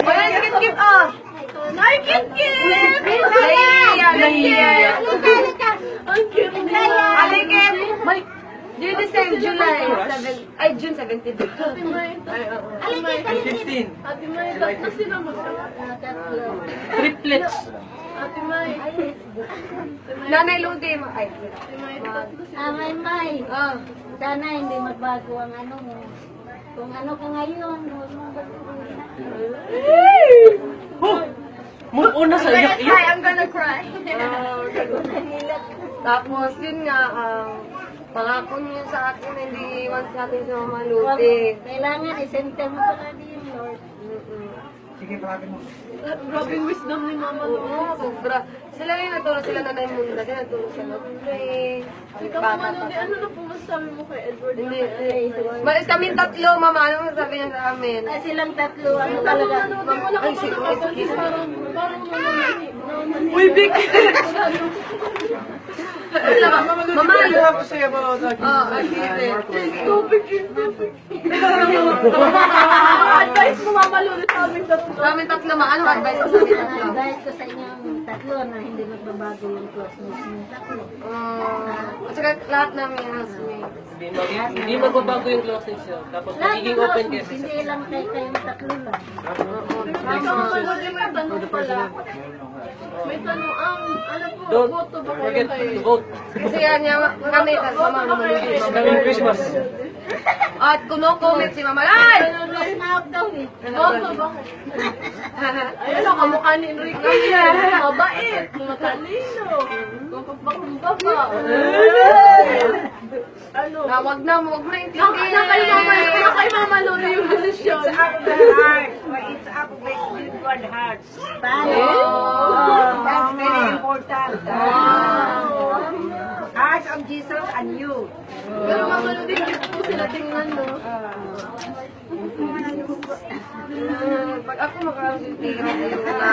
Wala si Kip-Kip, ah! Ay, Kip-Kip! Nahiya. Ang cute nila. Ali, Kip! June the same, July 7, ay, June 17. Ate May, ay, oo. Ate May, 15. Ate May, tatlo sila Triplets. Ate May. Nanay Ludi, ay. Ate May, tatlo sila. May. Ah. Sana hindi magbago ang ano mo. Kung ano ka ngayon, huwag mo Move on na sa iyak. I'm gonna cry. Tapos, yun nga, pangako niya sa akin, hindi iwan sa atin sa Mama Ludi. Kailangan i-center mo pala din, Lord. Sige, parati mo. Grabe yung wisdom ni Mama Ludi. Oo, sobra. Sila yung natulog sila na Munda, sila natulog sa mag-pray. Ikaw, Mama Ludi, ano na po masasabi mo kay Edward? Hindi, Malis kami tatlo, Mama. Ano masasabi niya sa amin? silang tatlo, ano talaga. Wala ka excuse me. Parang Uy, Vic! Mama, You have to say about that. advice mo, Mama Lulu, sa aming tatlo. Sa aming tatlo, anong advice mo sa aming tatlo? Advice ko sa inyong tatlo na hindi magbabago yung closeness ng tatlo. At saka lahat namin housemates. Hindi magbabago yung closeness nyo. Tapos magiging open kayo. Hindi lang kayong tatlo lang. Mama Lulu, may tanong pala. May tanong, alam po, Don't boto ba kayo forget kayo? to vote. Kasi yan, kami, Mama Lulu. Coming Christmas. At kuno-comment si Mama, ay! Snap daw eh. Boto ba kayo? Ayun, kamukha ni Enrique. Mabait, matalino. Kumbaba. Ano? Wag na intindihin. Na kay Mama Lolo yung desisyon. It's up the heart. It's up with God hearts. That's very important. Hearts of Jesus and you. Pero Mama Lolo, cute po sila tingnan, no? Pag ako makakasintihan, ayun na.